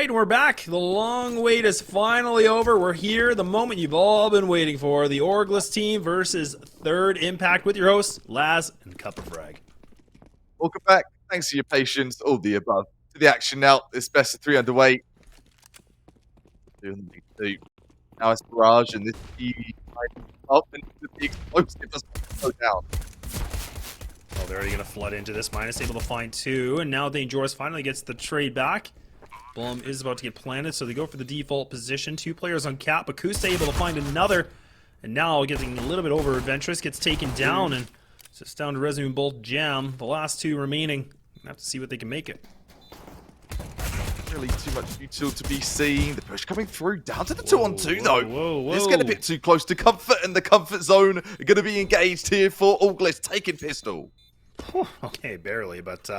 Alright, we're back. The long wait is finally over. We're here, the moment you've all been waiting for. The Orgless team versus Third Impact with your hosts, Laz and Cup of Frag. Welcome back. Thanks for your patience, all the above. To the action now. It's best of 3 underway. Doing the big two. Now it's Mirage, and this up and the explosive doesn't go down. Oh, they're already going to flood into this. Minus able to find two, and now Dangerous finally gets the trade back. Blum is about to get planted, so they go for the default position. 2 players on cap. Akusa able to find another, and now getting a little bit over adventurous, gets taken down, and it's just down to Resume Bolt Jam. The last 2 remaining. Have to see what they can make it. Really too much util to be seen. The push coming through down to the 2-on-2 though. Whoa. It's getting a bit too close to comfort, and the comfort zone are going to be engaged here for Orgless taking pistol. Okay, barely, but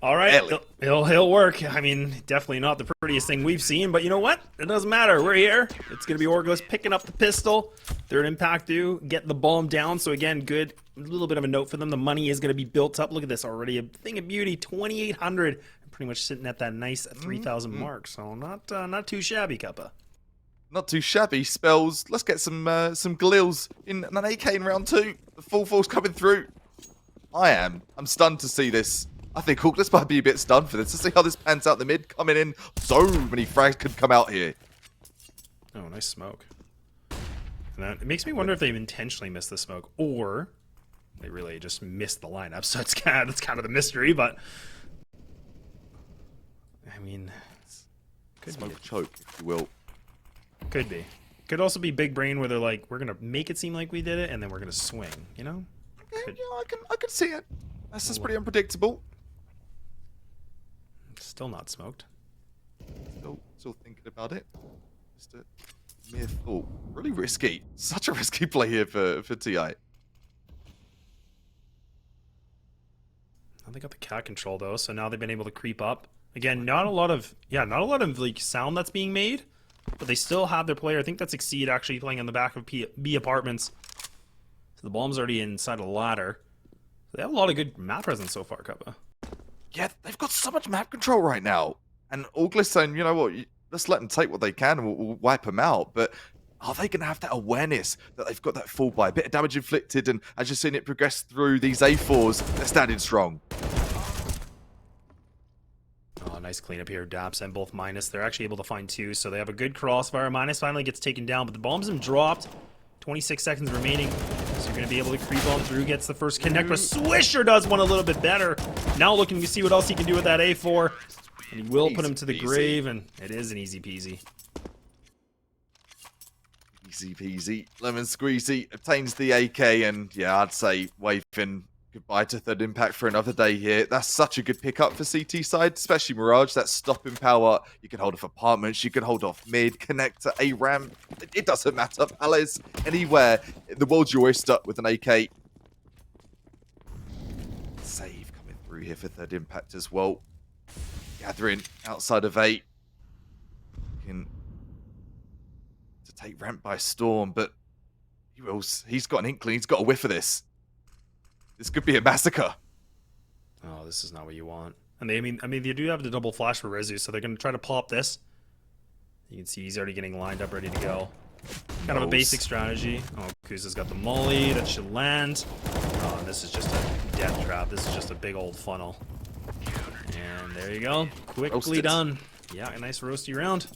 all right, he'll work. I mean, definitely not the prettiest thing we've seen, but you know what? It doesn't matter. We're here. It's going to be Orgless picking up the pistol. Third Impact do get the bomb down, so again, good. A little bit of a note for them. The money is going to be built up. Look at this already. A thing of beauty, 2,800. Pretty much sitting at that nice 3,000 mark, so not too shabby, Kappa. Not too shabby. Spells. Let's get some glills in an AK in round 2. The full force coming through. I'm stunned to see this. I think Orgless might be a bit stunned for this. To see how this pans out the mid. Coming in. So many frags could come out here. Oh, nice smoke. And it makes me wonder if they've intentionally missed the smoke, or they really just missed the lineup. So that's kind of the mystery, but I mean, could Smoke be choke, if you will. Could be. Could also be big brain where they're like, we're gonna make it seem like we did it, and then we're gonna swing. You know? Yeah, I can see it. That's just pretty unpredictable. Still not smoked. Still thinking about it. Just a mere thought. Really risky. Such a risky play here for TI. Now they got the cat control though, so now they've been able to creep up. Again, not a lot of like sound that's being made, but they still have their player. I think that's TIxCeeD actually playing on the back of B apartments. So the bomb's already inside a ladder. They have a lot of good map presence so far, Kappa. Yeah, they've got so much map control right now. And Orgless saying, you know what, let's let them take what they can and we'll wipe them out. But are they going to have that awareness that they've got that fall by? A bit of damage inflicted, and as you're seeing it progress through these A4s, they're standing strong. Oh, nice cleanup here. Daps and both Minus. They're actually able to find 2, so they have a good crossfire. Minus finally gets taken down, but the bomb's been dropped. 26 seconds remaining, so you're going to be able to creep on through. Gets the first connect, but Swisher does one a little bit better. Now looking to see what else he can do with that A4. And he will put him to the grave, and it is an easy peasy. Easy peasy. Lemon squeezy obtains the AK, and yeah, I'd say waving goodbye to Third Impact for another day here. That's such a good pickup for CT side, especially Mirage. That stopping power. You can hold off apartments, you can hold off mid, connect to A ramp. It doesn't matter. Palace, anywhere. The world's your oyster with an AK. Save coming through here for Third Impact as well. Gathering outside of 8. To take ramp by storm, but he's got an inkling. He's got a whiff of this. This could be a massacre. Oh, this is not what you want. And I mean, they do have the double flash for Rezu, so they're going to try to pop this. You can see he's already getting lined up, ready to go. Kind of a basic strategy. Oh, Kuza's got the molly. That should land. Oh, this is just a death trap. This is just a big old funnel. And there you go. Quickly Roasted. done. Yeah, a nice roasty round.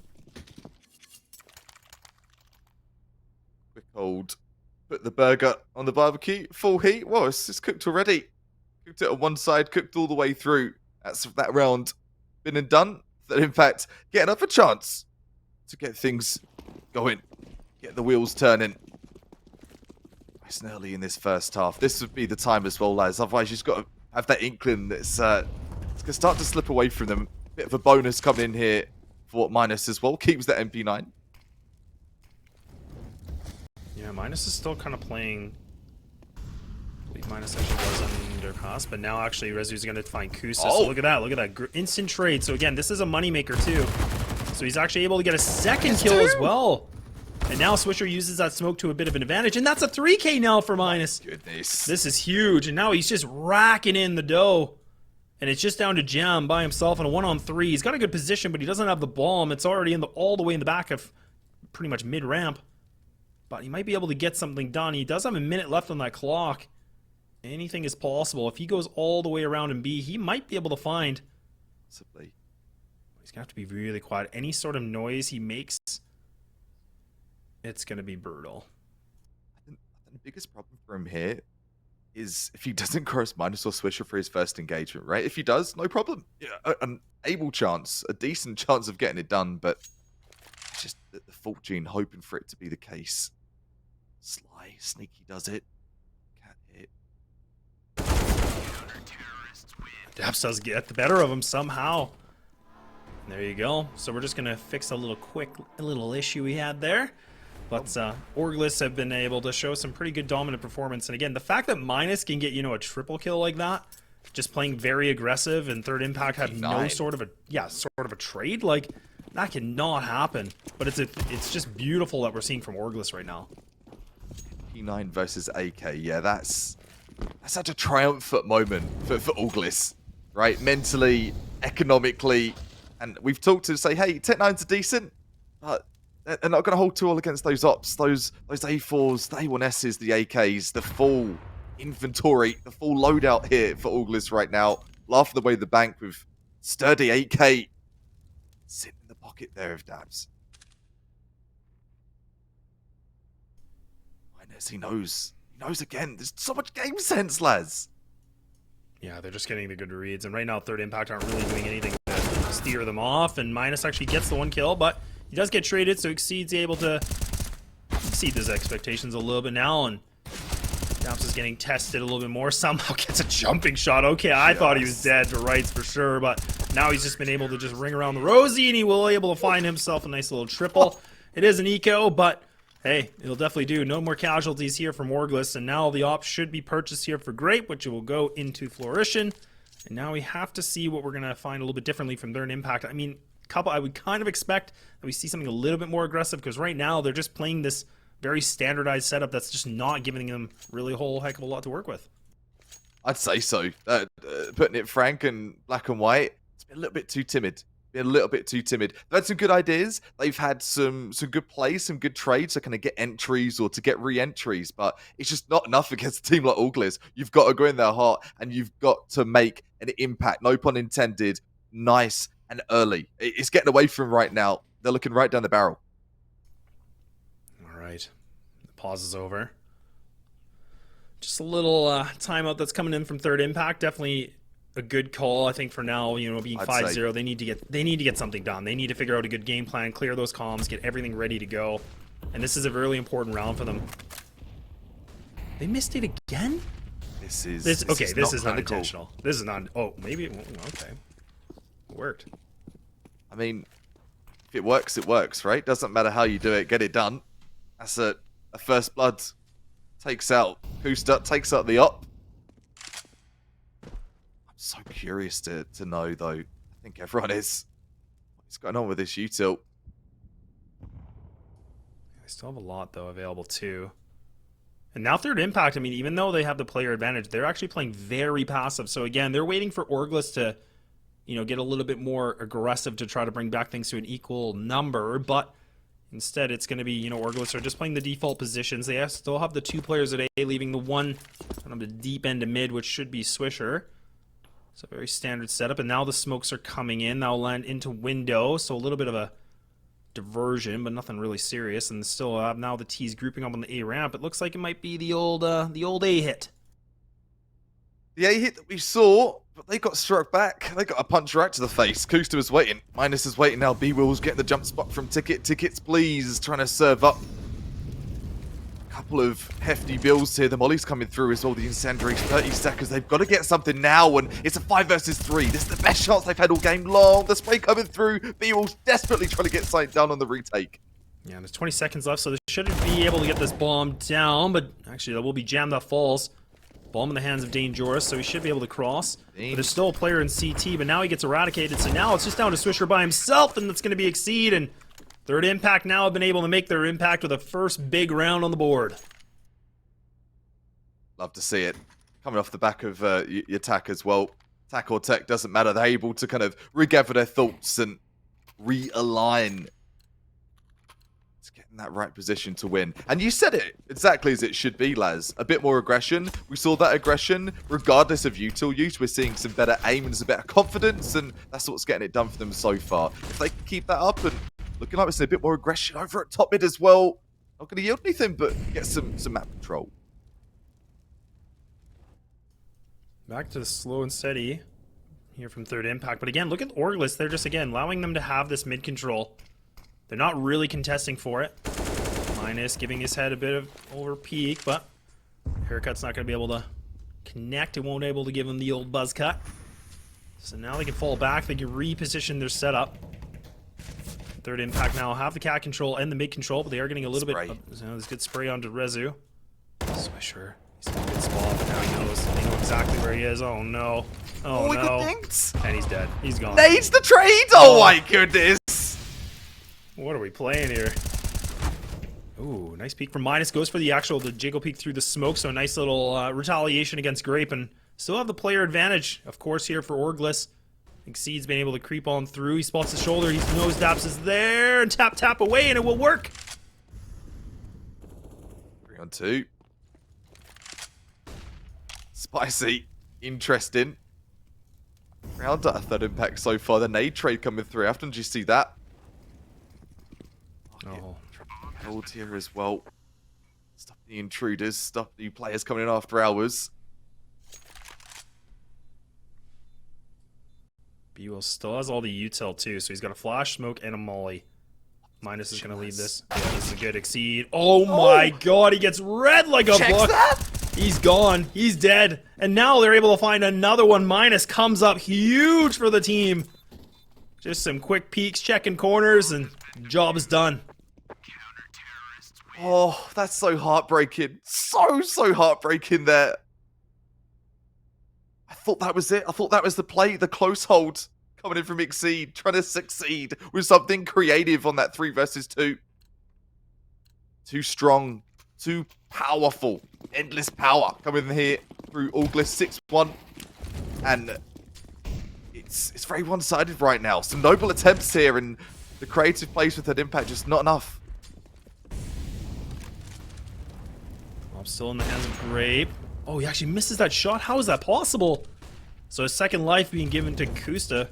Quick old. Put the burger on the barbecue. Full heat. Whoa, it's cooked already. Cooked it on one side, cooked all the way through. That's that round been and done. That in fact, getting up a chance to get things going. Get the wheels turning. Nice and early in this first half. This would be the time as well, lads. Otherwise, you've just got to have that inkling that's it's going to start to slip away from them. Bit of a bonus coming in here for Minus as well. Keeps that MP9. Yeah, Minus is still kind of playing. I believe Minus actually was underpass, but now actually Rezu's going to find Kusa. Oh. So look at that. Look at that. Instant trade. So again, this is a moneymaker too. So he's actually able to get a second kill as well. And now Swisher uses that smoke to a bit of an advantage. And that's a 3K now for Minus. Goodness. This is huge. And now he's just racking in the dough. And it's just down to Jam by himself in a 1-on-3. He's got a good position, but he doesn't have the bomb. It's already all the way in the back of pretty much mid-ramp. But he might be able to get something done. He does have a minute left on that clock. Anything is possible. If he goes all the way around in B, he might be able to find... Possibly. He's going to have to be really quiet. Any sort of noise he makes, it's going to be brutal. I think the biggest problem for him here is if he doesn't cross minus or swisher for his first engagement, right? If he does, no problem. Yeah, an able chance, a decent chance of getting it done, but it's just the fortune hoping for it to be the case. Sly, sneaky does it. Can't hit. Daps does get the better of him somehow. And there you go. So we're just going to fix a little issue we had there. But Orgless have been able to show some pretty good dominant performance. And again, the fact that Minus can get, a triple kill like that, just playing very aggressive, and Third Impact had no sort of a trade, like, that cannot happen. But it's just beautiful that we're seeing from Orgless right now. P9 versus AK, yeah, that's such a triumphant moment for Orgless, right? Mentally, economically, and we've talked to say, hey, Tech9s are decent, but they're not going to hold too all against those ops, those A4s, the A1Ss, the AKs, the full inventory, the full loadout here for Orgless right now. Laughing away the bank with sturdy AK sitting in the pocket there of Dabs. Minus, he knows again. There's so much game sense, lads. Yeah, they're just getting the good reads, and right now Third Impact aren't really doing anything to steer them off, and Minus actually gets the 1 kill, but he does get traded, so ESL's able to exceed his expectations a little bit now, and Daps is getting tested a little bit more. Somehow gets a jumping shot. Okay, I thought he was dead for rights for sure, but now he's just been able to just ring around the rosy, and he will able to find himself a nice little triple. It is an eco, but hey, it'll definitely do. No more casualties here from Orgless, and now the ops should be purchased here for Grape, which will go into Flourition. And now we have to see what we're going to find a little bit differently from Third Impact. I mean, I would kind of expect that we see something a little bit more aggressive, because right now they're just playing this very standardized setup that's just not giving them really a whole heck of a lot to work with. I'd say so. Putting it frank and black and white, it's been a little bit too timid. They've had some good ideas. They've had some good plays, some good trades to kind of get entries or to get re-entries, but it's just not enough against a team like Orgless. You've got to go in there hard, and you've got to make an impact, no pun intended, nice and early. It's getting away from right now. They're looking right down the barrel. All right. The pause is over. Just a little timeout that's coming in from Third Impact. Definitely a good call, I think, for now. Being 5-0, they need to get something done. They need to figure out a good game plan, clear those comms, get everything ready to go. And this is a really important round for them. They missed it again? This is not intentional. This is not. Oh, maybe. Okay, it worked. I mean, if it works, right? Doesn't matter how you do it, get it done. That's a first blood. Takes out Kusta, takes out the op. I'm so curious to know, though. I think everyone is. What's going on with this util? They still have a lot, though, available, too. And now Third Impact, I mean, even though they have the player advantage, they're actually playing very passive. So, again, they're waiting for Orgless to, get a little bit more aggressive to try to bring back things to an equal number. But instead, it's going to be, Orgless are just playing the default positions. They still have the 2 players at A, leaving the 1 on the deep end to mid, which should be Swisher. So, very standard setup. And now the smokes are coming in. They'll land into window. So, a little bit of a diversion, but nothing really serious. And still now the T's grouping up on the A ramp. It looks like it might be the old A hit. The A hit that we saw, but they got struck back. They got a punch right to the face. Kusta was waiting. Minus is waiting now. B-Will's getting the jump spot from Ticket. Tickets, please, trying to serve up. A couple of hefty bills here. The molly's coming through as well. The incendiary, 30 seconds. They've got to get something now, and it's a 5 versus 3. This is the best chance they've had all game long. The spray coming through. B-Will's desperately trying to get sight down on the retake. Yeah, there's 20 seconds left, so they shouldn't be able to get this bomb down, but actually that will be jammed that falls. Bomb in the hands of Dangerous, so he should be able to cross. But there's still a player in CT, but now he gets eradicated, so now it's just down to Swisher by himself, and that's going to be ESL's, and Third Impact now have been able to make their impact with a first big round on the board. Love to see it. Coming off the back of your attack as well. Tack or tech, doesn't matter. They're able to kind of regather their thoughts and realign to get in that right position to win. And you said it exactly as it should be, Laz. A bit more aggression. We saw that aggression, regardless of util use. We're seeing some better aim and some better confidence, and that's what's getting it done for them so far. If they can keep that up and looking like we're seeing a bit more aggression over at top mid as well, not going to yield anything, but get some map control. Back to the slow and steady here from Third Impact. But again, look at Orgless. They're just, again, allowing them to have this mid control. They're not really contesting for it. Minus giving his head a bit of over peak, but Haircut's not going to be able to connect. It won't be able to give him the old buzz cut. So now they can fall back. They can reposition their setup. Third Impact now have the cat control and the mid control, but they are getting a little bit of, this good spray onto Rezu. Swisher. He's in a good spot, but now he knows. They know exactly where he is. Oh no. Oh no. And he's dead. He's gone. Nades the trade! Oh my goodness! What are we playing here? Ooh, nice peek from Minus. Goes for the jiggle peek through the smoke, so a nice little retaliation against Grape, and still have the player advantage, of course, here for Orgless. TIxCeeD's been able to creep on through. He spots the shoulder. He knows Daps is there, and tap away, and it will work. 3-on-2. Spicy. Interesting. Round at a Third Impact so far. The nade trade coming through. Often do you see that? Oh. Hold here as well. Stop the intruders. Stop the players coming in after hours. B-Will still has all the util too, so he's got a flash, smoke, and a molly. Minus is going to lead this. Yeah, this is a good TIxCeeD. Oh my god, he gets red like a buck. He's gone. He's dead. And now they're able to find another one. Minus comes up huge for the team. Just some quick peeks, checking corners, and job is done. Oh, that's so heartbreaking. So heartbreaking there. I thought that was it. I thought that was the play, the close hold coming in from TIxCeeD, trying to succeed with something creative on that 3 versus 2. Too strong, too powerful. Endless power coming in here through Orgless 6-1. And it's very one-sided right now. Some noble attempts here, and the creative plays with that impact just not enough. I'm still in the hands of Grape. Oh, he actually misses that shot. How is that possible? So his second life being given to Kusta.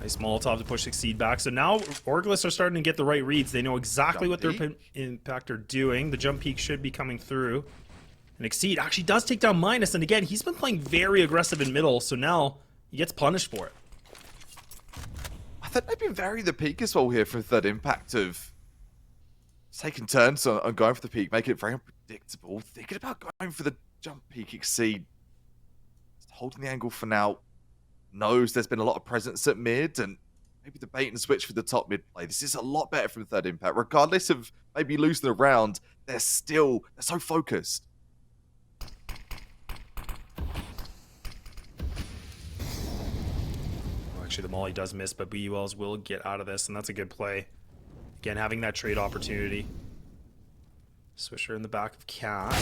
Nice Molotov to push TIxCeeD back. So now Orgless are starting to get the right reads. They know exactly what their impact are doing. The jump peak should be coming through. And TIxCeeD actually does take down Minus. And again, he's been playing very aggressive in middle. So now he gets punished for it. I think they've been varying the peak as well here from Third Impact of taking turns on going for the peak, making it very unpredictable. Thinking about going for the jump peak TIxCeeD. Holding the angle for now. Knows there's been a lot of presence at mid, and maybe the bait and switch for the top mid play. This is a lot better from Third Impact. Regardless of maybe losing the round, they're so focused. Well, actually, the molly does miss, but B-Wells will get out of this, and that's a good play. Again, having that trade opportunity. Swisher in the back of Cat.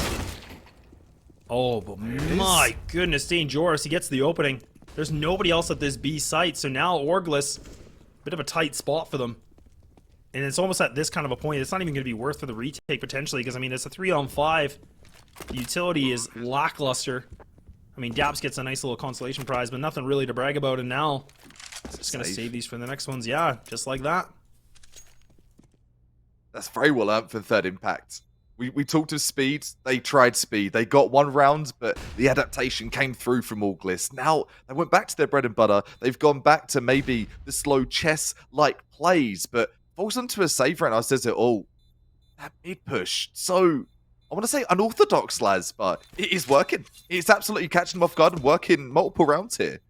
Oh, but my goodness, Dangerous, he gets the opening. There's nobody else at this B site, so now Orgless, bit of a tight spot for them. And it's almost at this kind of a point, it's not even going to be worth for the retake potentially, because I mean, it's a 3-on-5. The utility is lackluster. I mean, Daps gets a nice little consolation prize, but nothing really to brag about, and now it's just going to save these for the next ones. Yeah, just like that. That's very well earned for Third Impact. We talked of speed. They tried speed. They got 1 round, but the adaptation came through from Orgless. Now, they went back to their bread and butter. They've gone back to maybe the slow chess-like plays, but falls onto a save right now, says it all. That mid push. So, I want to say unorthodox, Laz, but it is working. It's absolutely catching them off guard and working multiple rounds here.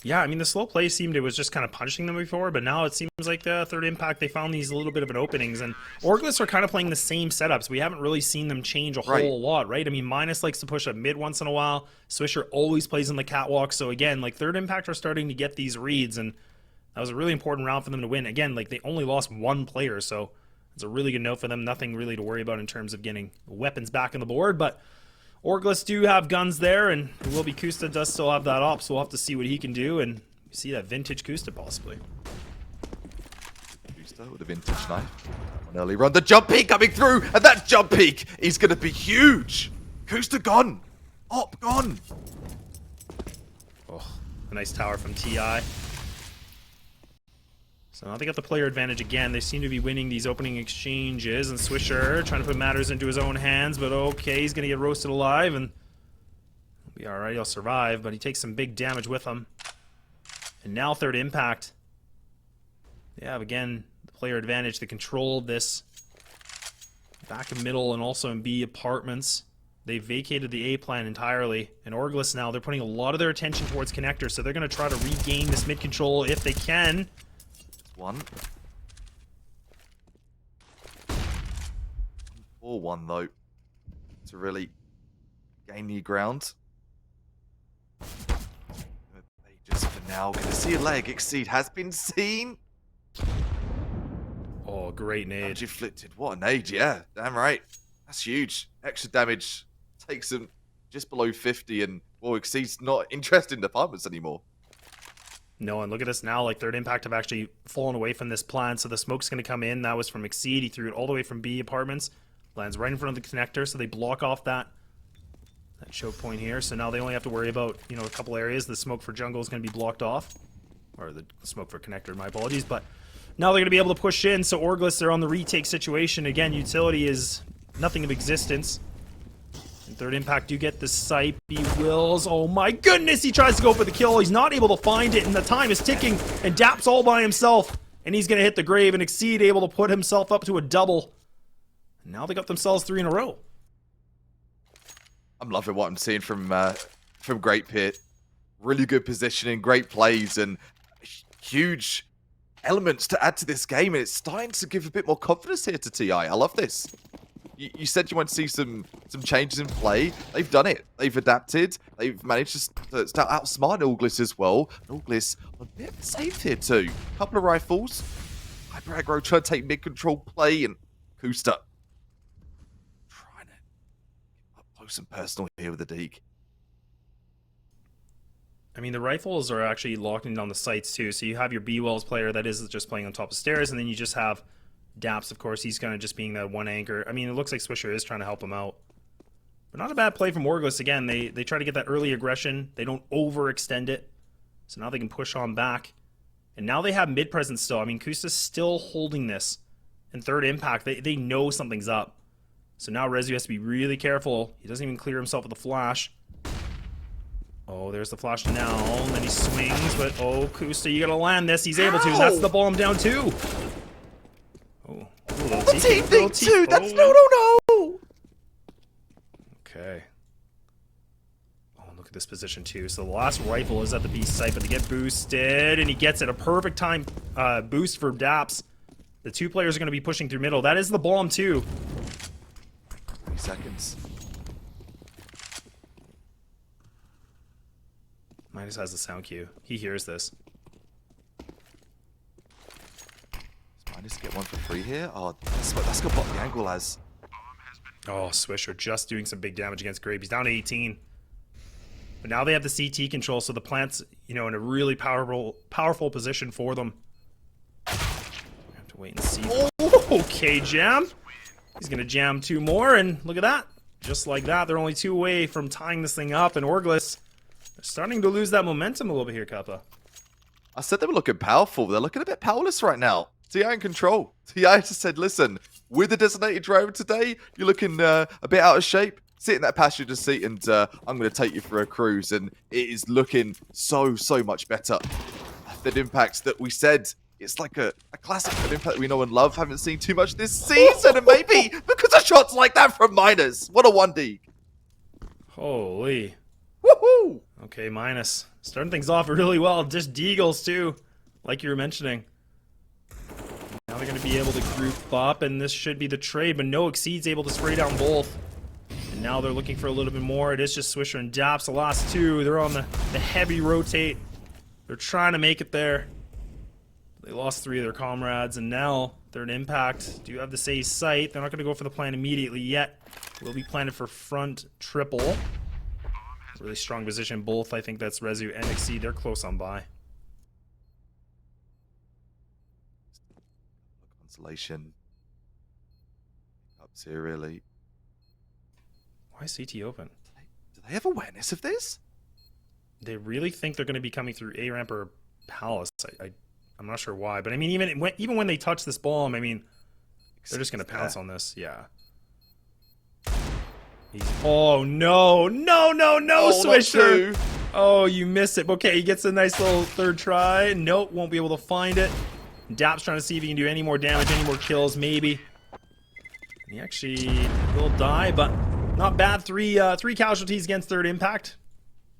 Yeah, I mean, the slow play seemed it was just kind of punishing them before, but now it seems like the Third Impact, they found these a little bit of an openings, and Orgless are kind of playing the same setups. We haven't really seen them change a whole lot, right? I mean, Minus likes to push up mid once in a while. Swisher always plays in the catwalk, so again, like, Third Impact are starting to get these reads, and that was a really important round for them to win. Again, like, they only lost 1 player, so it's a really good note for them. Nothing really to worry about in terms of getting weapons back on the board, but Orgless do have guns there, and it will be Kusta does still have that op, so we'll have to see what he can do, and see that vintage Kusta possibly. Kusta with a vintage knife. An early run, the jump peek coming through, and that jump peek is going to be huge. Kusta gone. Op gone. Oh, a nice tower from TI. So now they got the player advantage again. They seem to be winning these opening exchanges, and Swisher trying to put matters into his own hands, but okay, he's going to get roasted alive, and he'll be alright, he'll survive, but he takes some big damage with him. And now third impact. They have, again, the player advantage. They controlled this back in middle and also in B apartments. They vacated the A plan entirely. And Orgless now, they're putting a lot of their attention towards connector, so they're going to try to regain this mid control if they can. One. 4-1 though, to really gain new ground. They just for now going to see a leg. ESL has been seen. Oh, great nade. Inflicted. What a nade, yeah. Damn right. That's huge. Extra damage takes them just below 50, and well, ESL's not interested in departments anymore. No, and look at this now, like third impact have actually fallen away from this plan, so the smoke's going to come in. That was from ESL. He threw it all the way from B apartments. Lands right in front of the connector, so they block off that choke point here. So now they only have to worry about, you know, a couple areas. The smoke for jungle is going to be blocked off. Or the smoke for connector, my apologies. But now they're going to be able to push in, so Orgless, they're on the retake situation. Again, utility is nothing of existence. And third impact do get the sight. B wills. Oh my goodness, he tries to go for the kill. He's not able to find it, and the time is ticking. And Dap's all by himself. And he's going to hit the grave, and ESL able to put himself up to a double. And now they got themselves 3 in a row. I'm loving what I'm seeing from Great Pit. Really good positioning, great plays, and huge elements to add to this game. And it's starting to give a bit more confidence here to TI. I love this. You said you want to see some changes in play. They've done it. They've adapted. They've managed to outsmart Orgless as well. Orgless a bit safe here too. Couple of rifles. Hyper aggro trying to take mid-control play, and Kusta trying to get up close and personal here with the Deke. I mean, the rifles are actually locking down the sights too. So you have your B-Wells player that is just playing on top of stairs, and then you just have Daps, of course. He's kind of just being that one anchor. I mean, it looks like Swisher is trying to help him out. But not a bad play from Orgless. Again, they try to get that early aggression. They don't overextend it. So now they can push on back. And now they have mid presence still. I mean, Kusta's still holding this. And third impact, they know something's up. So now Rezu has to be really careful. He doesn't even clear himself with a flash. Oh, there's the flash now. And then he swings, but oh, Kusta, you gotta land this. He's able to. That's the bomb down too. Oh, the team thing too. That's no. Okay. Oh, look at this position too. So the last rifle is at the B site, but they get boosted, and he gets it. A perfect time boost for Daps. The 2 players are going to be pushing through middle. That is the bomb too. 3 seconds. Minus has the sound cue. He hears this. Does Minus get one for free here? Oh, that's got what the angle as. Oh, Swisher just doing some big damage against Grape. He's down to 18. But now they have the CT control, so the plant's, you know, in a really powerful position for them. We have to wait and see. Oh, okay, jam. He's going to jam 2 more, and look at that. Just like that, they're only 2 away from tying this thing up, and Orgless starting to lose that momentum a little bit here, Kappa. I said they were looking powerful. They're looking a bit powerless right now. TI in control. TI just said, listen, with the designated driver today, you're looking a bit out of shape. Sit in that passenger seat, and I'm going to take you for a cruise. And it is looking so much better. That impact that we said, it's like a classic impact that we know and love. Haven't seen too much this season, and maybe because of shots like that from Minus. What a 1D. Holy. Woohoo! Okay, Minus. Starting things off really well. Just Deagles, too, like you were mentioning. Now they're going to be able to group up, and this should be the trade, but no, ESCeeD's able to spray down both. And now they're looking for a little bit more. It is just Swisher and Daps. The last 2, they're on the heavy rotate. They're trying to make it there. They lost 3 of their comrades, and now third impact. Do have the save sight. They're not going to go for the plan immediately yet. will be planted for front triple. Really strong position. Both, I think that's Rezu and TIxCeeD. They're close on buy. Consolation. Ups here, really. Why is CT open? Do they have awareness of this? They really think they're going to be coming through A ramp or Palace. I'm not sure why, but I mean, even when they touch this bomb, I mean, they're just going to pounce on this. Yeah. Oh no, Swisher! Oh, you missed it. Okay, he gets a nice little third try. Nope, won't be able to find it. Dap's trying to see if he can do any more damage, any more kills, maybe. He actually will die, but not bad. Three casualties against third impact.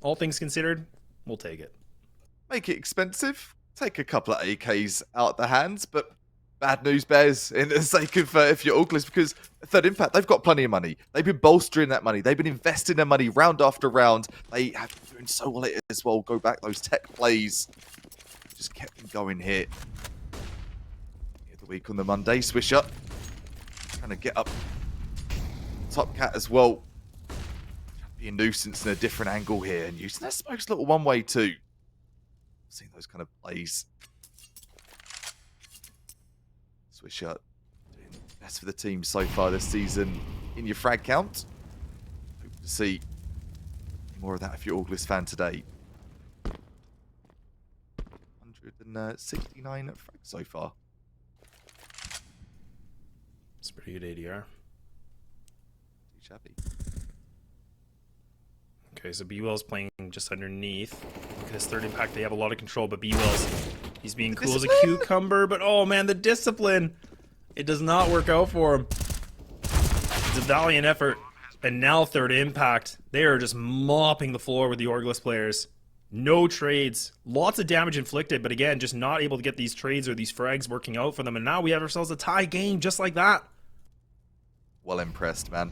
All things considered, we'll take it. Make it expensive. Take a couple of AKs out the hands, but bad news bears in the sake of if you're Orgless, because third impact, they've got plenty of money. They've been bolstering that money. They've been investing their money round after round. They have been doing so well as well. Go back those tech plays. Just kept them going here. The week on the Monday, Swisher trying to get up Top Cat as well. Trying to be a nuisance in a different angle here and using that Smoke's little one-way too. Seeing those kind of plays. Swisher doing best for the team so far this season in your frag count. Hope to see more of that if you're an Orgless fan today. 169 frags so far. It's a pretty good ADR. Too shabby. Okay, so B-Well's playing just underneath. Look at his third impact. They have a lot of control, but B-Well's, he's being cool as a cucumber, but oh man, the discipline. It does not work out for him. It's a valiant effort. And now third impact. They are just mopping the floor with the Orgless players. No trades. Lots of damage inflicted, but again, just not able to get these trades or these frags working out for them. And now we have ourselves a tie game just like that. Well impressed, man.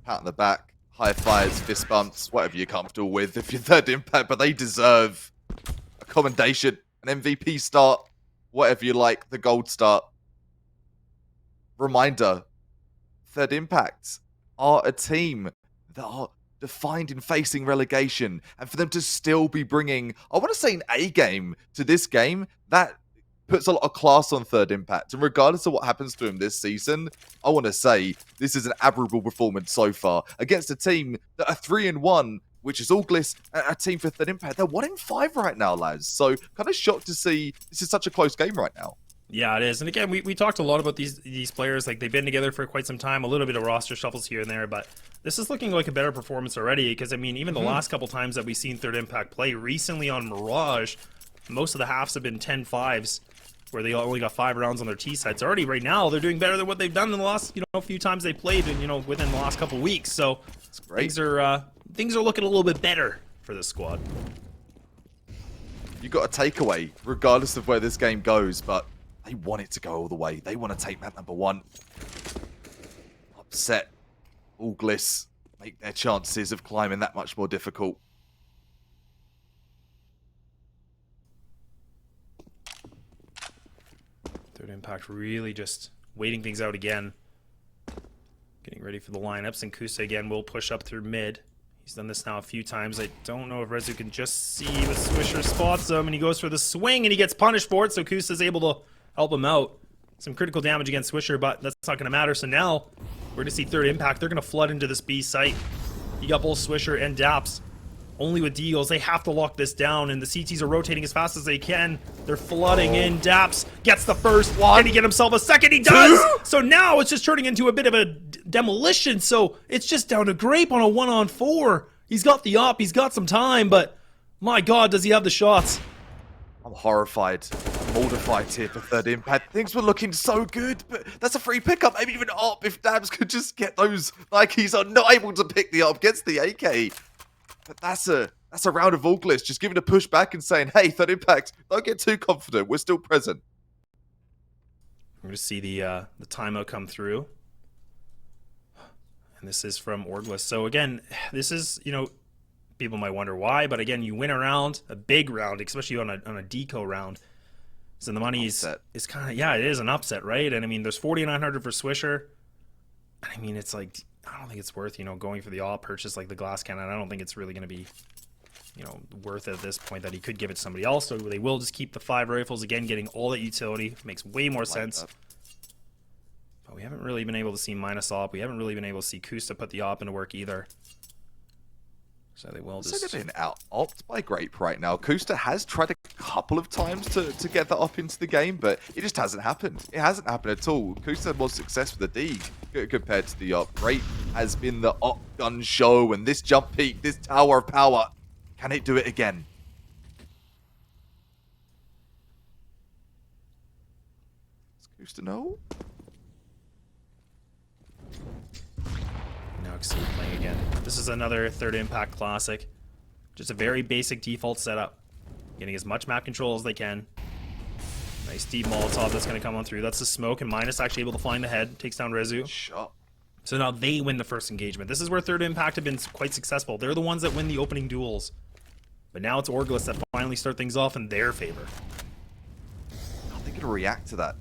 Pat on the back, high fives, fist bumps, whatever you're comfortable with if you're third impact, but they deserve a commendation, an MVP start, whatever you like, the gold start. Reminder, third impact are a team that are defined in facing relegation, and for them to still be bringing, I want to say, an A game to this game, that puts a lot of class on third impact. And regardless of what happens to him this season, I want to say this is an admirable performance so far against a team that are 3-1, which is Orgless, a team for third impact. They're 1-5 right now, lads. So kind of shocked to see this is such a close game right now. Yeah, it is. And again, we talked a lot about these players. Like, they've been together for quite some time, a little bit of roster shuffles here and there, but this is looking like a better performance already, because, I mean, even the last couple times that we've seen third impact play, recently on Mirage, most of the halves have been 10-5s, where they only got 5 rounds on their T sides. Already right now, they're doing better than what they've done in the last, few times they played, and, within the last couple weeks. So things are looking a little bit better for this squad. You got a takeaway, regardless of where this game goes, but they want it to go all the way. They want to take map number 1. Upset Orgless, make their chances of climbing that much more difficult. Third impact really just waiting things out again. Getting ready for the lineups, and Kusa again will push up through mid. He's done this now a few times. I don't know if Rezu can just see with Swisher spots him, and he goes for the swing, and he gets punished for it, so Kusa's able to help him out. Some critical damage against Swisher, but that's not going to matter. So now we're going to see third impact. They're going to flood into this B site. You got both Swisher and Daps. Only with Deagles, they have to lock this down, and the CTs are rotating as fast as they can. They're flooding in. Daps gets the first. Can he get himself a second? He does! So now it's just turning into a bit of a demolition, so it's just down to Grape on a 1-on-4. He's got the op, he's got some time, but my god, does he have the shots. I'm horrified, mortified here for third impact. Things were looking so good, but that's a free pickup. Maybe even op if Dabs could just get those Nikes. Are not able to pick the op, gets the AK. But that's a round of Orgless, just giving a push back and saying, hey, third impact, don't get too confident. We're still present. We're going to see the timeout come through. And this is from Orgless. So again, this is, people might wonder why, but again, you win a round, a big round, especially on a deco round. So the money is kind of, it is an upset, right? And I mean, there's 4,900 for Swisher. I mean, it's like, I don't think it's worth, going for the all purchase like the glass cannon. I don't think it's really going to be, worth it at this point that he could give it to somebody else. So they will just keep the 5 rifles. Again, getting all that utility. Makes way more sense. But we haven't really been able to see minus op. We haven't really been able to see Kusta put the op into work either. So they will just... So they've been out-opt by Grape right now. Kusta has tried a couple of times to get that up into the game, but it just hasn't happened. It hasn't happened at all. Kusta had more success with the D compared to the op. Grape has been the op gun show, and this jump peak, this tower of power, can it do it again? Does Kusta know? Now ESL playing again. This is another third impact classic. Just a very basic default setup. Getting as much map control as they can. Nice deep Molotov that's going to come on through. That's the smoke, and Minus actually able to find the head. Takes down Rezu. Shot. So now they win the first engagement. This is where third impact have been quite successful. They're the ones that win the opening duels. But now it's Orgless that finally start things off in their favor. How are they going to react to that?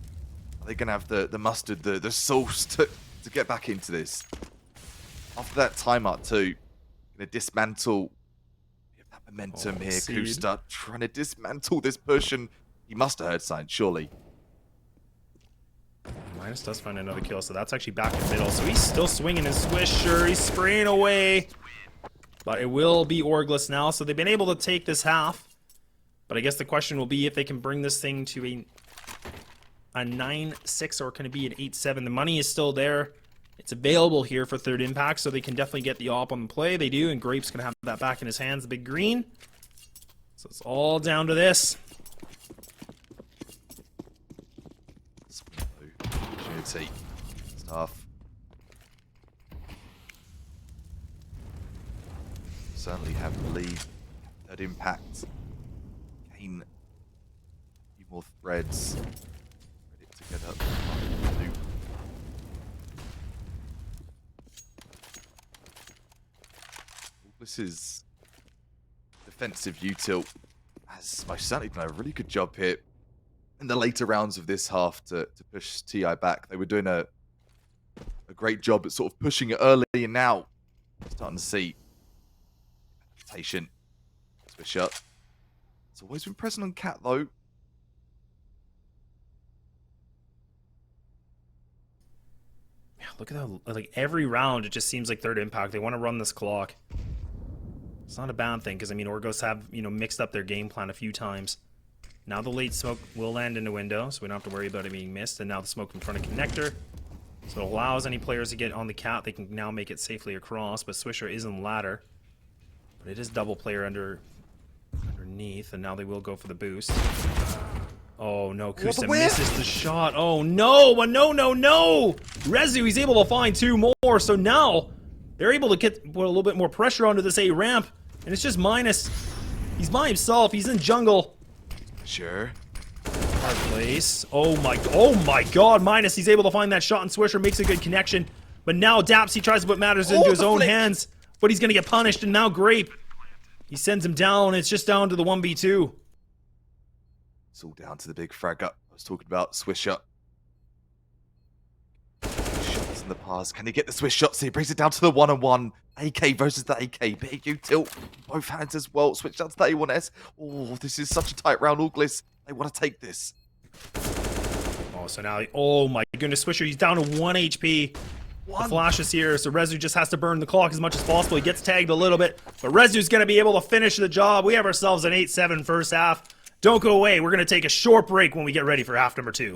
Are they going to have the mustard, the sauce to get back into this? After that timeout too, going to dismantle that momentum here. Kusta trying to dismantle this push, and he must have heard signs, surely. Minus does find another kill, so that's actually back in the middle. So he's still swinging his Swisher. He's spraying away. But it will be Orgless now, so they've been able to take this half. But I guess the question will be if they can bring this thing to a 9-6, or can it be an 8-7? The money is still there. It's available here for third impact, so they can definitely get the op on the play. They do, and Grape's going to have that back in his hands, the big green. So it's all down to this. Opportunity. Stuff. Certainly have the lead. Third impact. Gain a few more threads. Ready to get up. This is defensive util has most certainly done a really good job here in the later rounds of this half to push TI back. They were doing a great job at sort of pushing it early, and now starting to see adaptation. Switch up. It's always been present on Cat though. Yeah, look at that. Like every round, it just seems like third impact. They want to run this clock. It's not a bad thing, because I mean, Orgos have, mixed up their game plan a few times. Now the late smoke will land in the window, so we don't have to worry about it being missed. And now the smoke in front of connector. So it allows any players to get on the cat. They can now make it safely across, but Swisher is in ladder. But it is double player underneath, and now they will go for the boost. Oh no, Kusta misses the shot. Oh no, but no. Rezu, he's able to find 2 more, so now they're able to put a little bit more pressure onto this A ramp, and it's just Minus. He's by himself. He's in jungle. Sure. Hard place. Oh my God, Minus. He's able to find that shot, and Swisher makes a good connection. But now Daps, he tries to put matters into his own hands, but he's gonna get punished. And now Grape, he sends him down. It's just down to the 1v2. It's all down to the big frag up I was talking about. Swish up. Shots in the pass. Can he get the swish shots? He brings it down to the 1-on-1. AK versus the AK. Big util. Both hands as well. Switch down to the A1S. Oh, this is such a tight round. Orgless, they want to take this. Oh, so now, oh my goodness, Swisher, he's down to 1 HP. The flash is here, so Rezu just has to burn the clock as much as possible. He gets tagged a little bit, but Rezu's going to be able to finish the job. We have ourselves an 8-7 first half. Don't go away. We're going to take a short break when we get ready for half number 2.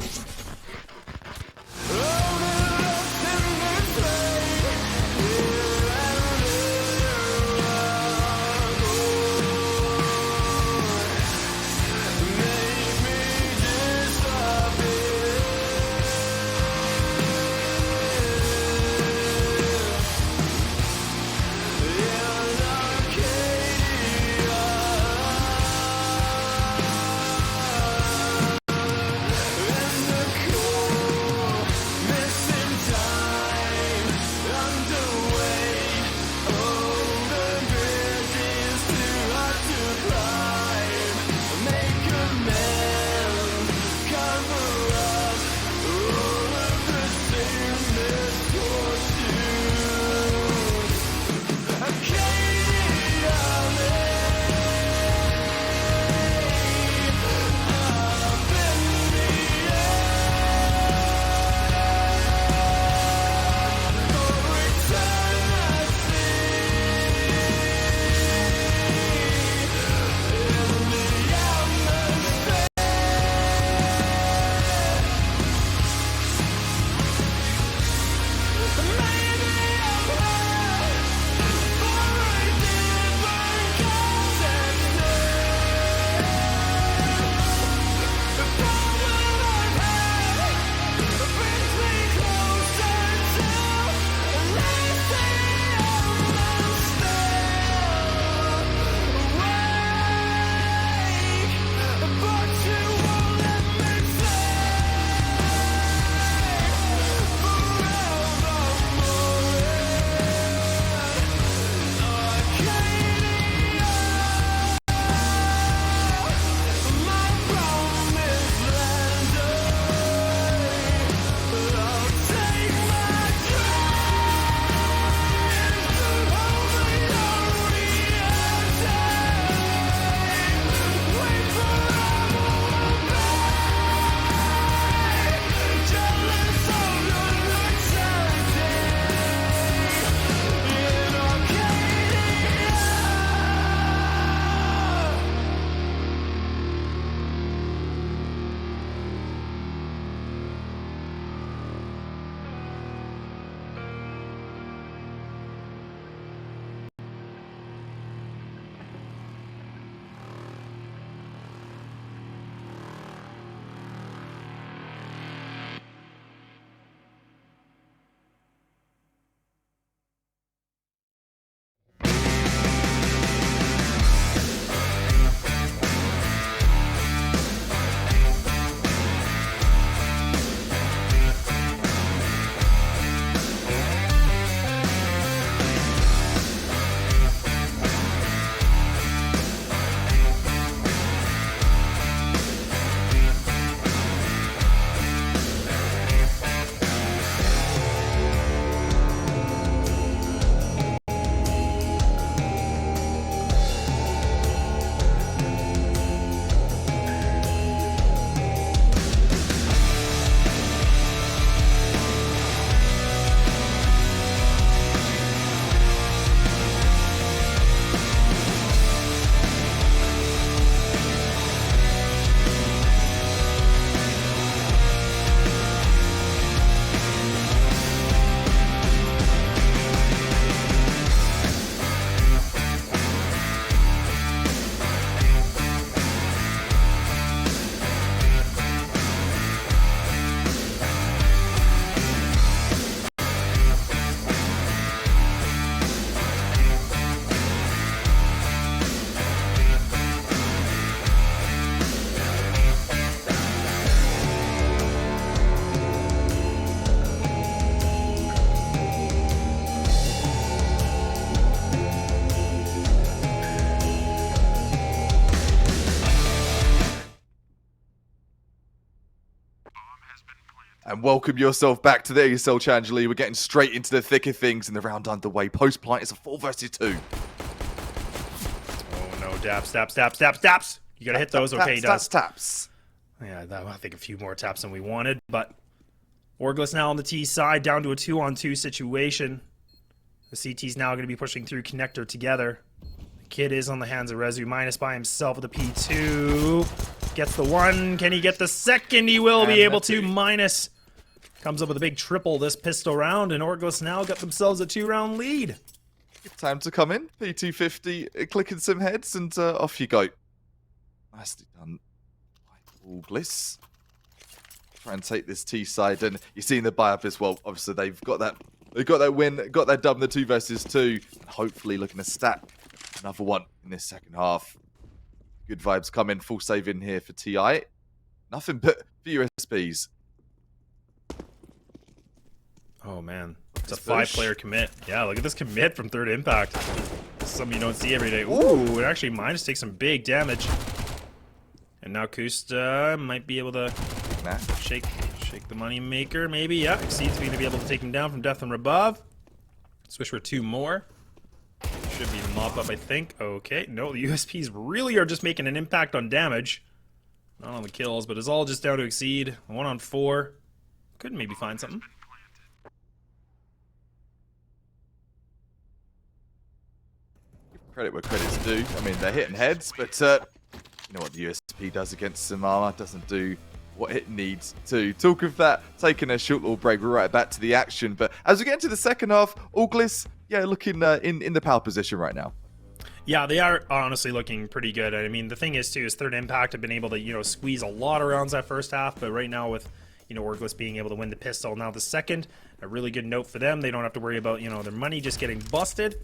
And welcome yourself back to the ESL Challenger League. We're getting straight into the thick of things in the round underway. Post-plant is a 4 versus 2. Oh no, taps. You gotta hit those. Okay, he does. Taps. Yeah, I think a few more taps than we wanted, but Orgless now on the T side, down to a 2-on-2 situation. The CT's now going to be pushing through connector together. The kid is on the hands of Rezu, minus by himself with the P2. Gets the 1. Can he get the second? He will be able to. Minus comes up with a big triple this pistol round, and Orgless now got themselves a 2-round lead. Time to come in. P250, clicking some heads, and off you go. Nicely done by Orgless. Try and take this T side, and you're seeing the buy up as well. Obviously, they've got that win, got that dub in the 2 versus 2, and hopefully looking to stack another one in this second half. Good vibes coming, full save in here for TI. Nothing but for USPs. Oh man, it's a 5-player commit. Yeah, look at this commit from Third Impact. Something you don't see every day. Ooh, it actually Minus takes some big damage. And now Kusta might be able to shake the money maker, maybe. Yeah, ExCeeD's going to be able to take him down from Death from Above. Switch for 2 more. Should be mop up, I think. Okay, no, the USPs really are just making an impact on damage. Not on the kills, but it's all just down to ExCeeD. 1 on 4. Could maybe find something. Give credit where credit's due. I mean, they're hitting heads, but you know what the USP does against some armor? Doesn't do what it needs to. Talk of that, taking a short little break, we're right back to the action. But as we get into the second half, Orgless, yeah, looking in the power position right now. Yeah, they are honestly looking pretty good. I mean, the thing is, too, is Third Impact have been able to, squeeze a lot of rounds that first half, but right now with, Orgless being able to win the pistol, now the second, a really good note for them. They don't have to worry about, their money just getting busted.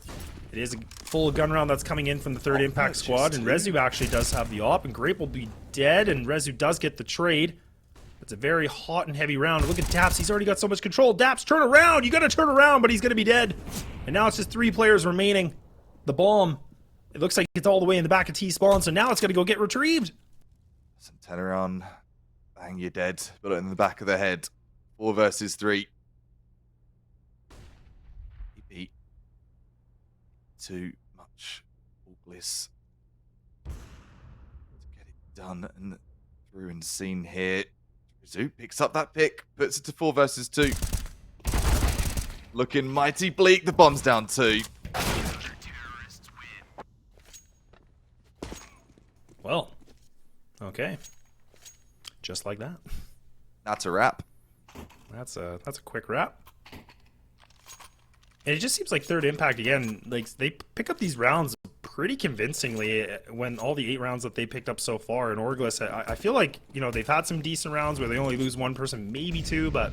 It is a full gun round that's coming in from the Third Impact squad, and Rezu actually does have the op, and Grape will be dead, and Rezu does get the trade. It's a very hot and heavy round. Look at Daps, he's already got so much control. Daps, turn around! You gotta turn around, but he's gonna be dead. And now it's just 3 players remaining. The bomb. It looks like it's all the way in the back of T-spawn, so now it's gonna go get retrieved. Some turn around. Bang, you're dead. Got it in the back of the head. 4 versus 3. He beat too much Orgless to get it done and through and seen here. Zoo picks up that pick, puts it to 4 versus 2. Looking mighty bleak. The bomb's down 2. Well, okay. Just like that. That's a wrap. That's a quick wrap. And it just seems like Third Impact again, like they pick up these rounds pretty convincingly when all the 8 rounds that they picked up so far in Orgless. I feel like, they've had some decent rounds where they only lose 1 person, maybe 2, but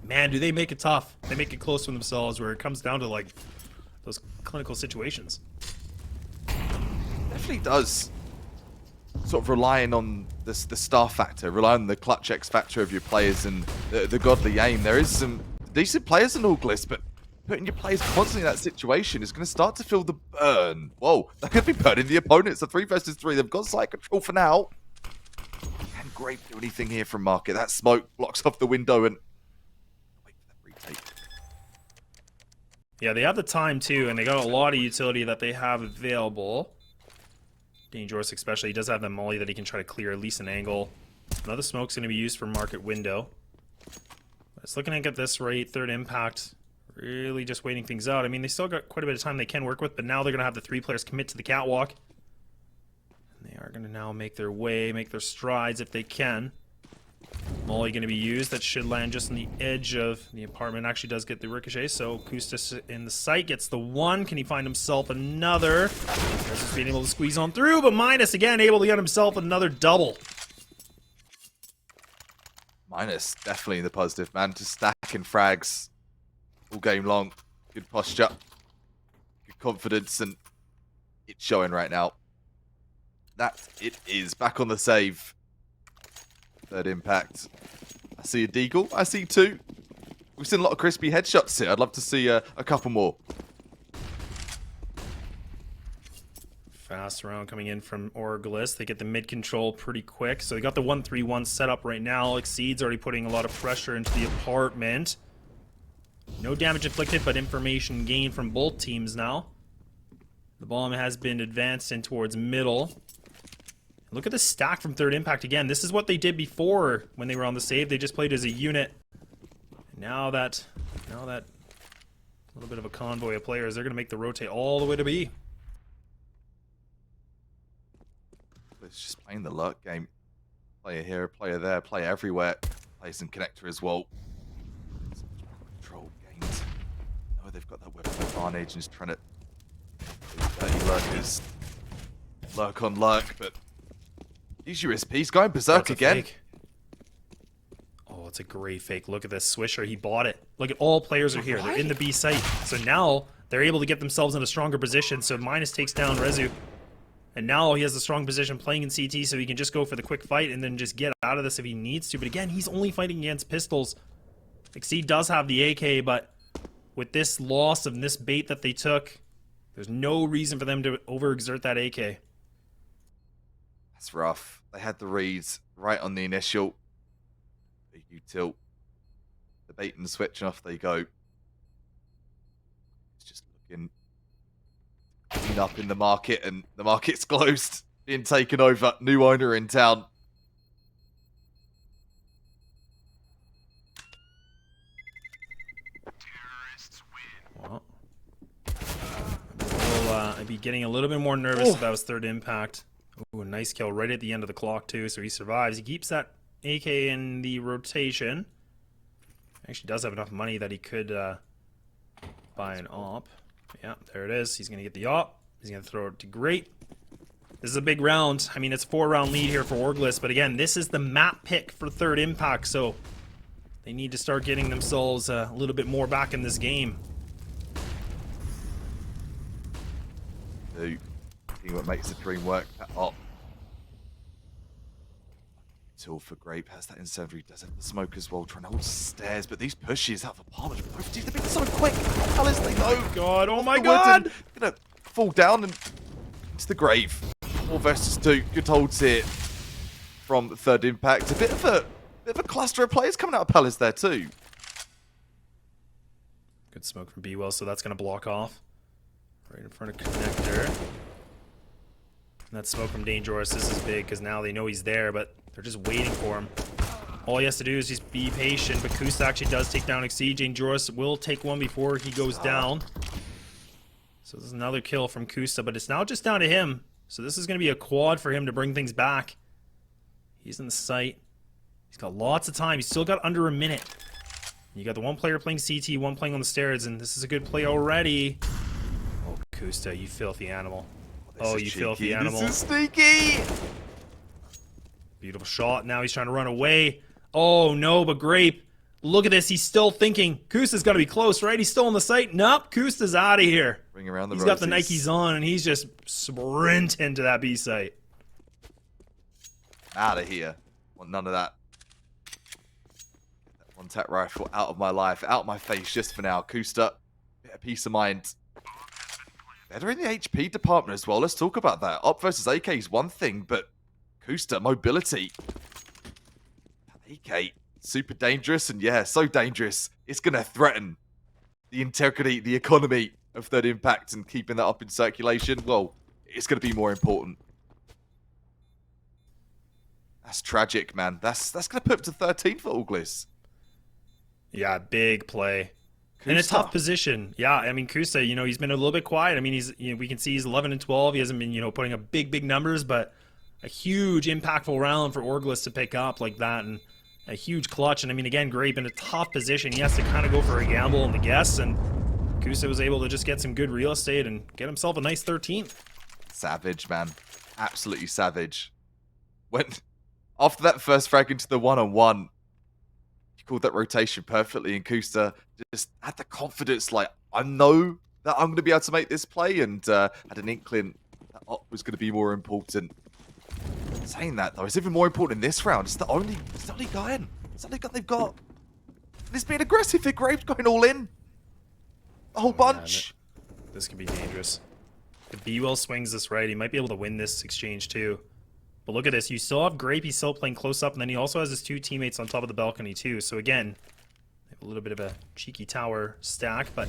man, do they make it tough. They make it close for themselves where it comes down to like those clinical situations. Definitely does. Sort of relying on the star factor, relying on the clutch X factor of your players and the godly aim. There is some decent players in Orgless, but putting your players constantly in that situation is going to start to feel the burn. Whoa, they're going to be burning the opponents. The 3 versus 3, they've got side control for now. Can Grape do anything here from Market? That smoke blocks off the window and wait for that retake. Yeah, they have the time too, and they got a lot of utility that they have available. Dangerous especially. He does have the molly that he can try to clear at least an angle. Another smoke's going to be used for Market window. But it's looking like at this rate, Third Impact really just waiting things out. I mean, they still got quite a bit of time they can work with, but now they're going to have the 3 players commit to the catwalk. And they are going to now make their way, make their strides if they can. Molly going to be used. That should land just on the edge of the apartment. Actually does get the ricochet, so Kustis in the sight gets the 1. Can he find himself another? Just being able to squeeze on through, but Minus again able to get himself another double. Minus definitely the positive, man. Just stacking frags all game long. Good posture, good confidence, and it's showing right now. That it is. Back on the save. Third Impact. I see a deagle. I see 2. We've seen a lot of crispy headshots here. I'd love to see a couple more. Fast round coming in from Orgless. They get the mid control pretty quick. So they got the 1-3-1 set up right now. TIxCeeD's already putting a lot of pressure into the apartment. No damage inflicted, but information gained from both teams now. The bomb has been advanced in towards middle. Look at the stack from Third Impact again. This is what they did before when they were on the save. They just played as a unit. And now that little bit of a convoy of players, they're going to make the rotate all the way to B. It's just playing the luck game. Player here, player there, player everywhere. Plays some connector as well. Control gains. Oh, they've got that weapon advantage and just trying to dirty lurkers. Lurk on lurk, but use USPs going berserk again. Fake. Oh, it's a great fake. Look at this Swisher. He bought it. Look at all players are here. They're in the B site. So now they're able to get themselves in a stronger position. So Minus takes down Rezu. And now he has a strong position playing in CT, so he can just go for the quick fight and then just get out of this if he needs to. But again, he's only fighting against pistols. TIxCeeD does have the AK, but with this loss of this bait that they took, there's no reason for them to overexert that AK. That's rough. They had the reads right on the initial. You tilt. The bait and switch, and off they go. It's just looking clean up in the market, and the market's closed. Being taken over. New owner in town. Well, I'd be getting a little bit more nervous about his Third Impact. Ooh, a nice kill right at the end of the clock, too, so he survives. He keeps that AK in the rotation. Actually does have enough money that he could buy an op. Yeah, there it is. He's going to get the op. He's going to throw it to Great. This is a big round. I mean, it's a 4-round lead here for Orgless, but again, this is the map pick for Third Impact, so they need to start getting themselves a little bit more back in this game. See what makes the dream work. That op. Tool for Grape has that incendiary, does have the smoke as well, trying to hold stairs, but these pushes out of apartment, both teams, they've been so quick. How is they know? God, oh my God! Gonna fall down and into the grave. 4 versus 2. Good holds here from Third Impact. A bit of a cluster of players coming out of Palace there too. Good smoke from B-Well, so that's going to block off. Right in front of Connector. And that smoke from Dangerous, this is big because now they know he's there, but they're just waiting for him. All he has to do is just be patient, but Kusta actually does take down TIxCeeD. Dangerous will take one before he goes down. So this is another kill from Kusta, but it's now just down to him. So this is going to be a quad for him to bring things back. He's in the site. He's got lots of time. He's still got under a minute. You got the one player playing CT, one playing on the stairs, and this is a good play already. Oh, Kusta, you filthy animal. Oh, you filthy animal. This is sneaky! Beautiful shot. Now he's trying to run away. Oh, no, but Grape. Look at this. He's still thinking. Kusta's got to be close, right? He's still on the site. Nope, Kusta's out of here. Bring around the He's got the Nikes on, and he's just sprinting to that B site. Out of here. Want none of that. Get that one-tap rifle out of my life, out of my face just for now. Kusta, bit of peace of mind. Better in the HP department as well. Let's talk about that. Op versus AK is one thing, but Kusta, mobility. AK, super dangerous, and yeah, so dangerous. It's going to threaten the integrity, the economy of Third Impact, and keeping that up in circulation, well, it's going to be more important. That's tragic, man. That's going to put up to 13 for Orgless. Yeah, big play. Kusta. In a tough position. Yeah, I mean, Kusta, you know, he's been a little bit quiet. I mean, we can see he's 11 and 12. He hasn't been, putting up big numbers, but a huge impactful round for Orgless to pick up like that, and a huge clutch. And I mean, again, Grape in a tough position. He has to kind of go for a gamble on the guess, and Kusta was able to just get some good real estate and get himself a nice 13th. Savage, man. Absolutely savage. After that first frag into the one-on-one, he called that rotation perfectly, and Kusta just had the confidence, like, I know that I'm going to be able to make this play, and had an inkling that op was going to be more important. Saying that, though, it's even more important in this round. It's the only guy in. It's the only guy they've got. And it's being aggressive. Grape's going all in. A whole bunch. This could be dangerous. If B-Will swings this right, he might be able to win this exchange too. But look at this. You still have Grape. He's still playing close up. And then he also has his 2 teammates on top of the balcony too. So again, a little bit of a cheeky tower stack. But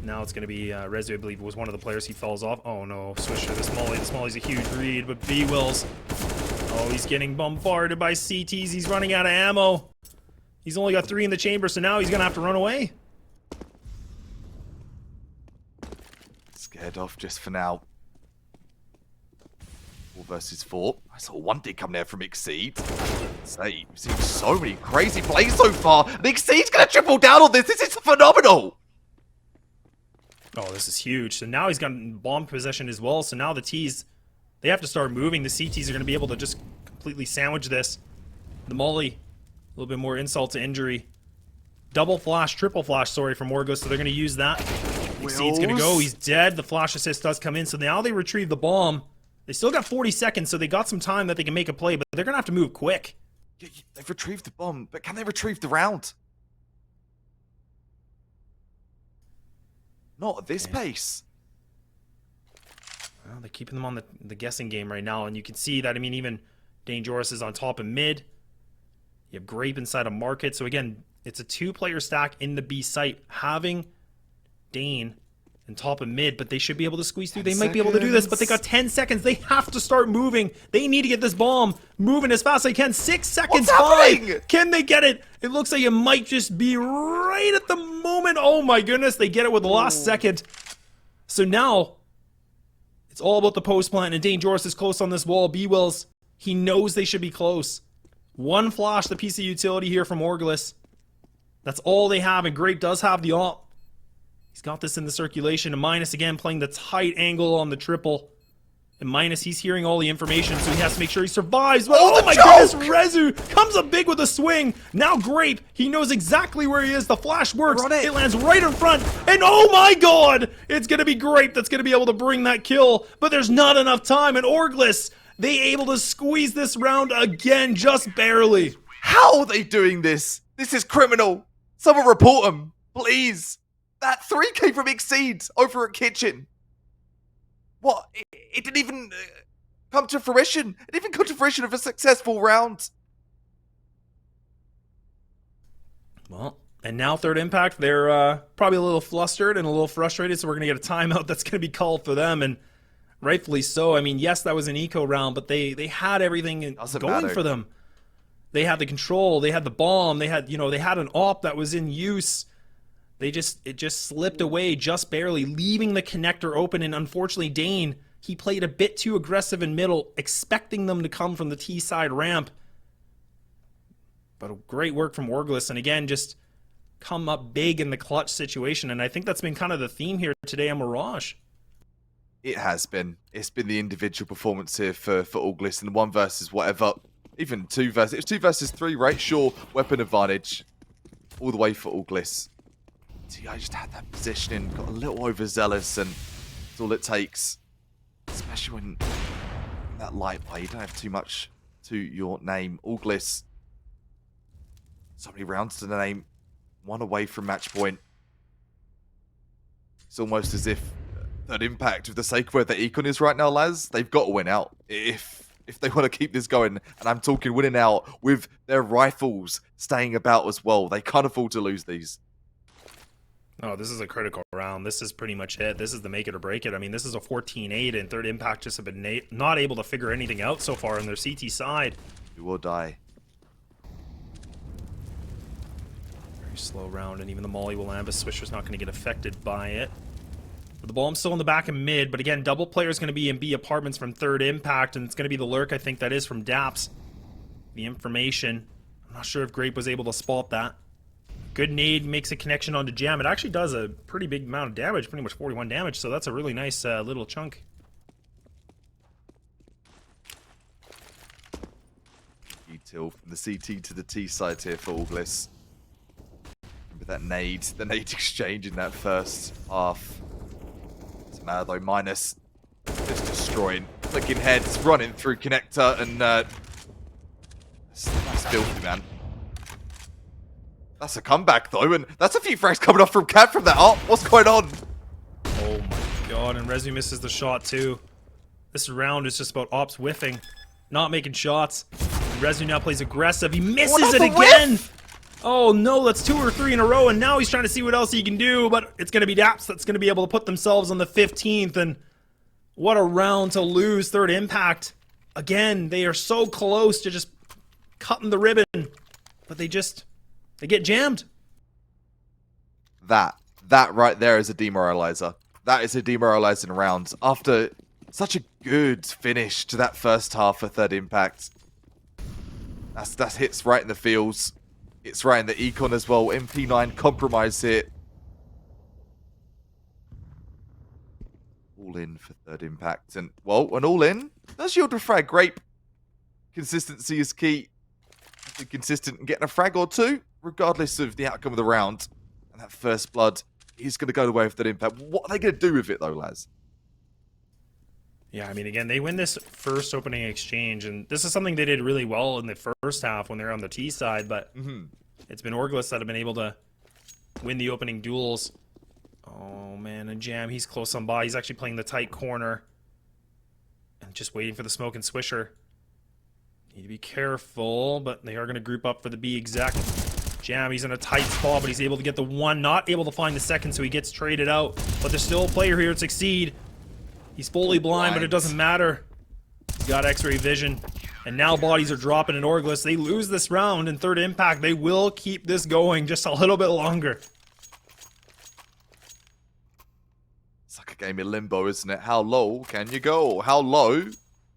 now it's going to be Rezu, I believe, was one of the players he falls off. Oh no, Swisher, this Molly's a huge read. But B-Will's... Oh, he's getting bombarded by CTs. He's running out of ammo. He's only got 3 in the chamber, so now he's going to have to run away. Scared off just for now. 4 versus 4. I saw one did come there from ESL. Say, we've seen so many crazy plays so far. And ESL's going to triple down on this. This is phenomenal. Oh, this is huge. So now he's got bomb possession as well. So now the T's, they have to start moving. The CTs are going to be able to just completely sandwich this. The Molly, a little bit more insult to injury. Double flash, triple flash, sorry, from Orgless. So they're going to use that. ESL's going to go. He's dead. The flash assist does come in. So now they retrieve the bomb. They still got 40 seconds, so they got some time that they can make a play, but they're going to have to move quick. Yeah, they've retrieved the bomb, but can they retrieve the round? Not at this pace. Well, they're keeping them on the guessing game right now, and you can see that, I mean, even Dangerous is on top of mid. You have Grape inside of Market. So again, it's a 2-player stack in the B site. Having Dane and top of mid, but they should be able to squeeze through. They might be able to do this, but they got 10 seconds. They have to start moving. They need to get this bomb moving as fast as they can. 6 seconds. What's happening? Can they get it? It looks like it might just be right at the moment. Oh my goodness, they get it with the last second. So now it's all about the post plant, and Dangerous is close on this wall. B-Will's, he knows they should be close. 1 flash, the piece of utility here from Orgless. That's all they have, and Grape does have the op. He's got this in the circulation. And Minus, again, playing the tight angle on the triple. And Minus, he's hearing all the information, so he has to make sure he survives. Oh my goodness, Rezu comes up big with a swing. Now Grape, he knows exactly where he is. The flash works. It lands right in front. And oh my god, it's going to be Grape that's going to be able to bring that kill. But there's not enough time. And Orgless, they able to squeeze this round again, just barely. How are they doing this? This is criminal. Someone report them, please. That 3 came from ESL over at Kitchen. What? It didn't even come to fruition. It didn't even come to fruition of a successful round. Well, and now Third Impact, they're probably a little flustered and a little frustrated, so we're going to get a timeout that's going to be called for them, and rightfully so. I mean, yes, that was an eco round, but they had everything going for them. They had the control, they had the bomb, they had, they had an op that was in use. It just slipped away just barely, leaving the connector open, and unfortunately Dane, he played a bit too aggressive in middle, expecting them to come from the T side ramp. But a great work from Orgless, and again, just come up big in the clutch situation, and I think that's been kind of the theme here today on Mirage. It has been. It's been the individual performance here for Orgless, and 1 versus whatever, even 2 versus, it's 2 versus 3, right? Sure, weapon advantage all the way for Orgless. I just had that positioning, got a little overzealous, and that's all it takes. Especially when that light play, you don't have too much to your name. Orgless, so many rounds to the name, 1 away from match point. It's almost as if Third Impact, with the sake of where the econ is right now, Laz, they've got to win out. If they want to keep this going, and I'm talking winning out with their rifles staying about as well, they can't afford to lose these. Oh, this is a critical round. This is pretty much it. This is the make it or break it. I mean, this is a 14-8, and Third Impact just have been not able to figure anything out so far on their CT side. You will die. Very slow round, and even the Molly will land, but Swisher's not going to get affected by it. But the bomb's still in the back of mid, but again, double player is going to be in B apartments from Third Impact, and it's going to be the lurk, I think, that is from Daps. The information. I'm not sure if Grape was able to spot that. Good nade, makes a connection onto Jam. It actually does a pretty big amount of damage, pretty much 41 damage, so that's a really nice little chunk. Detail from the CT to the T side here for Orgless. Remember that nade, the nade exchange in that first half. Doesn't matter though, Minus just destroying, flicking heads, running through connector, and that's filthy, man. That's a comeback though, and that's a few frags coming off from Cat from that up. What's going on? Oh my god, and Resu misses the shot too. This round is just about Ops whiffing, not making shots. And Resu now plays aggressive. He misses it again! Oh no, that's 2 or 3 in a row, and now he's trying to see what else he can do, but it's going to be Daps that's going to be able to put themselves on the 15th, and what a round to lose. Third Impact. Again, they are so close to just cutting the ribbon, but they get jammed. That right there is a demoralizer. That is a demoralizing round. After such a good finish to that first half for Third Impact. That hits right in the feels. It's right in the econ as well. MP9 compromised it. All in for Third Impact. And, well, an all in does yield a frag. Great. Consistency is key. Be consistent and getting a frag or two, regardless of the outcome of the round. And that first blood is going to go the way of Third Impact. What are they going to do with it, though, Laz? Yeah, I mean, again, they win this first opening exchange, and this is something they did really well in the first half when they're on the T side, but it's been Orgless that have been able to win the opening duels. Oh, man, and Jam, he's close on by. He's actually playing the tight corner and just waiting for the smoke and Swisher. Need to be careful, but they are going to group up for the B exec. Jam, he's in a tight spot, but he's able to get the one, not able to find the second, so he gets traded out. But there's still a player here at TIxCeeD. He's fully blind, but it doesn't matter. He's got X-ray vision. And now bodies are dropping in Orgless. They lose this round in Third Impact. They will keep this going just a little bit longer. It's like a game in limbo, isn't it? How low can you go? How low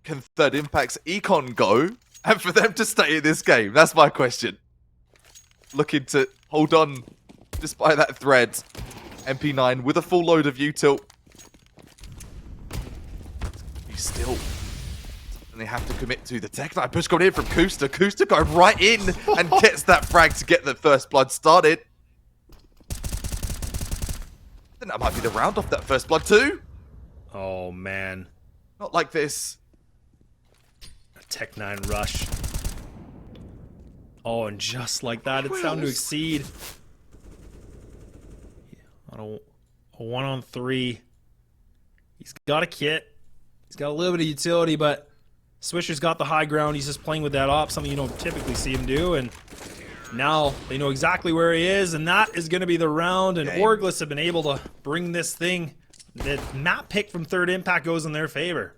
can Third Impact's econ go? And for them to stay in this game? That's my question. Looking to hold on despite that thread. MP9 with a full load of util. Still something they have to commit to. The Tech Knight push coming in from Koosta. Koosta going right in and gets that frag to get the first blood started. I think that might be the round off that first blood too. Oh, man. Not like this. A Tech 9 rush. Oh, and just like that, it's down to TIxCeeD. On a 1-on-3. He's got a kit. He's got a little bit of utility, but Swisher's got the high ground. He's just playing with that op, something you don't typically see him do. And now they know exactly where he is, and that is going to be the round. And Orgless have been able to bring this thing. The map pick from Third Impact goes in their favor.